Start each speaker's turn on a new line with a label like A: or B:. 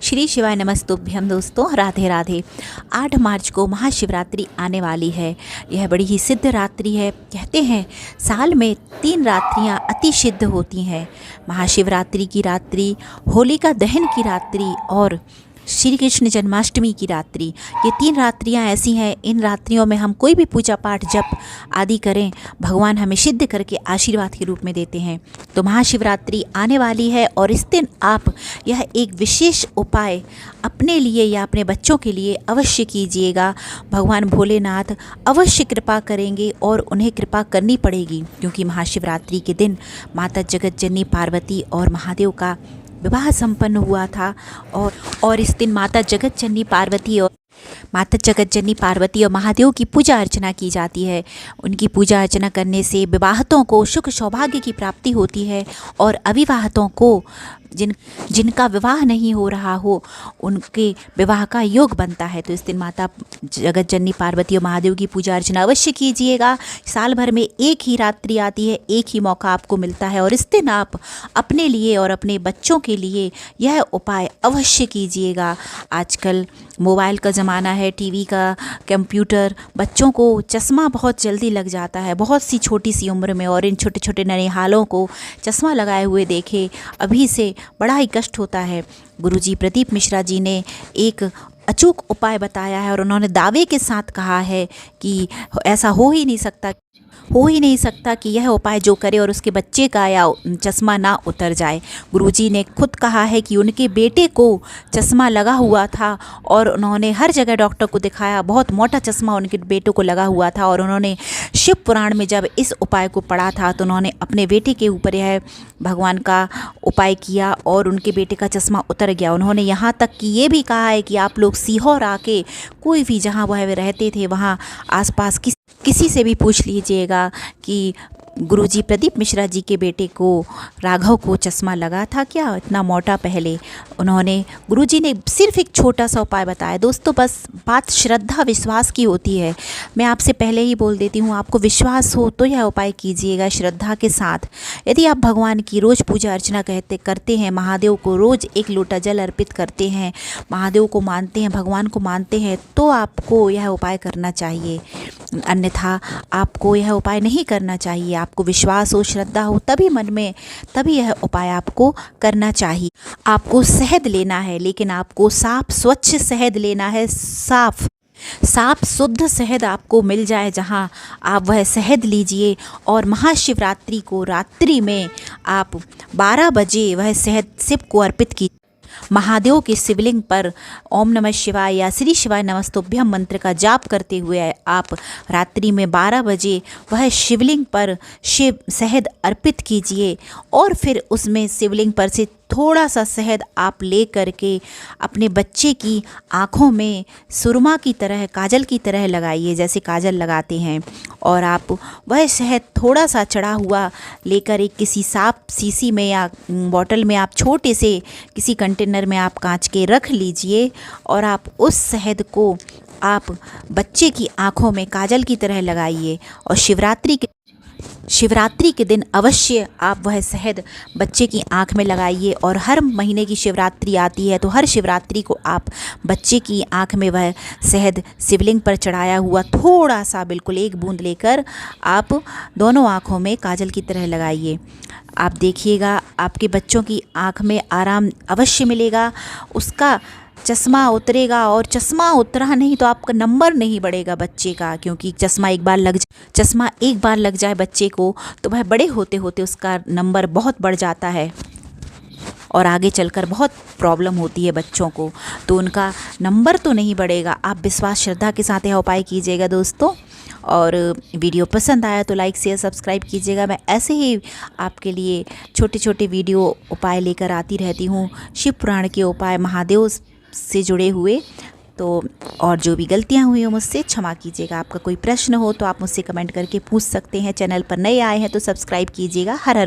A: श्री शिवाय नमस्तुभ्यम। दोस्तों राधे राधे। 8 मार्च को महाशिवरात्रि आने वाली है। यह बड़ी ही सिद्ध रात्रि है। कहते हैं साल में 3 रात्रियां अति सिद्ध होती हैं। महाशिवरात्रि की रात्रि, होलिका दहन की रात्रि और श्री कृष्ण जन्माष्टमी की रात्रि। ये 3 रात्रियां ऐसी हैं, इन रात्रियों में हम कोई भी पूजा पाठ जप आदि करें, भगवान हमें सिद्ध करके आशीर्वाद के रूप में देते हैं। तो महाशिवरात्रि आने वाली है और इस दिन आप यह एक विशेष उपाय अपने लिए या अपने बच्चों के लिए अवश्य कीजिएगा। भगवान भोलेनाथ अवश्य कृपा करेंगे और उन्हें कृपा करनी पड़ेगी, क्योंकि महाशिवरात्रि के दिन माता जगत जननी पार्वती और महादेव का विवाह संपन्न हुआ था। और इस दिन माता जगत जननी पार्वती और महादेव की पूजा अर्चना की जाती है। उनकी पूजा अर्चना करने से विवाहितों को सुख सौभाग्य की प्राप्ति होती है और अविवाहितों को जिनका विवाह नहीं हो रहा हो उनके विवाह का योग बनता है। तो इस दिन माता जगत जननी पार्वती और महादेव की पूजा अर्चना अवश्य कीजिएगा। साल भर में एक ही रात्रि आती है, एक ही मौका आपको मिलता है और इस दिन आप अपने लिए और अपने बच्चों के लिए यह उपाय अवश्य कीजिएगा। आजकल मोबाइल का ज़माना है, टीवी का, कंप्यूटर, बच्चों को चश्मा बहुत जल्दी लग जाता है, बहुत सी छोटी सी उम्र में। और इन छोटे छोटे ननिहालों को चश्मा लगाए हुए देखे अभी से बड़ा ही कष्ट होता है। गुरुजी प्रदीप मिश्रा जी ने एक अचूक उपाय बताया है और उन्होंने दावे के साथ कहा है कि ऐसा हो ही नहीं सकता कि यह उपाय जो करे और उसके बच्चे का या चश्मा ना उतर जाए। गुरुजी ने खुद कहा है कि उनके बेटे को चश्मा लगा हुआ था और उन्होंने हर जगह डॉक्टर को दिखाया, बहुत मोटा चश्मा उनके बेटों को लगा हुआ था। और उन्होंने शिव पुराण में जब इस उपाय को पढ़ा था तो उन्होंने अपने बेटे के ऊपर यह भगवान का उपाय किया और उनके बेटे का चश्मा उतर गया। उन्होंने यहाँ तक कि ये भी कहा है कि आप लोग सीहोर आके कोई भी जहाँ वह रहते थे वहाँ आसपास किसी से भी पूछ लीजिएगा कि गुरुजी प्रदीप मिश्रा जी के बेटे को राघव को चश्मा लगा था क्या, इतना मोटा पहले। गुरुजी ने सिर्फ एक छोटा सा उपाय बताया। दोस्तों बस बात श्रद्धा विश्वास की होती है। मैं आपसे पहले ही बोल देती हूँ, आपको विश्वास हो तो यह उपाय कीजिएगा श्रद्धा के साथ। यदि आप भगवान की रोज़ पूजा अर्चना करते हैं, महादेव को रोज़ 1 लोटा जल अर्पित करते हैं, महादेव को मानते हैं, भगवान को मानते हैं, तो आपको यह उपाय करना चाहिए। अन्यथा आपको यह उपाय नहीं करना चाहिए। आपको विश्वास हो, श्रद्धा हो तभी मन में, तभी यह उपाय आपको करना चाहिए। आपको शहद लेना है, लेकिन आपको साफ स्वच्छ शहद लेना है। साफ शुद्ध शहद आपको मिल जाए जहां आप वह शहद लीजिए और महाशिवरात्रि को रात्रि में आप 12 बजे वह शहद शिव को अर्पित कीजिए। महादेव के शिवलिंग पर ओम नमः शिवाय या श्री शिवाय नमस्तुभ्यम मंत्र का जाप करते हुए आप रात्रि में 12 बजे वह शिवलिंग पर शहद अर्पित कीजिए और फिर उसमें शिवलिंग पर से थोड़ा सा शहद आप ले करके अपने बच्चे की आँखों में सुरमा की तरह, काजल की तरह लगाइए, जैसे काजल लगाते हैं। और आप वह शहद थोड़ा सा चढ़ा हुआ लेकर एक किसी साफ शीशी में या बॉटल में आप छोटे से किसी कंटेनर में आप कांच के रख लीजिए और आप उस शहद को आप बच्चे की आँखों में काजल की तरह लगाइए। और शिवरात्रि के दिन अवश्य आप वह शहद बच्चे की आँख में लगाइए। और हर महीने की शिवरात्रि आती है तो हर शिवरात्रि को आप बच्चे की आँख में वह शहद शिवलिंग पर चढ़ाया हुआ थोड़ा सा, बिल्कुल 1 बूंद लेकर आप दोनों आँखों में काजल की तरह लगाइए। आप देखिएगा आपके बच्चों की आँख में आराम अवश्य मिलेगा, उसका चश्मा उतरेगा। और चश्मा उतरा नहीं तो आपका नंबर नहीं बढ़ेगा बच्चे का, क्योंकि चश्मा एक बार लग जाए बच्चे को तो वह बड़े होते होते उसका नंबर बहुत बढ़ जाता है और आगे चलकर बहुत प्रॉब्लम होती है बच्चों को, तो उनका नंबर तो नहीं बढ़ेगा। आप विश्वास श्रद्धा के साथ यह उपाय कीजिएगा दोस्तों। और वीडियो पसंद आया तो लाइक शेयर सब्सक्राइब कीजिएगा। मैं ऐसे ही आपके लिए छोटे छोटे वीडियो उपाय लेकर आती रहती हूँ, शिव पुराण के उपाय, महादेव से जुड़े हुए। तो और जो भी गलतियाँ हुई हो मुझसे क्षमा कीजिएगा। आपका कोई प्रश्न हो तो आप मुझसे कमेंट करके पूछ सकते हैं। चैनल पर नए आए हैं तो सब्सक्राइब कीजिएगा। हर हर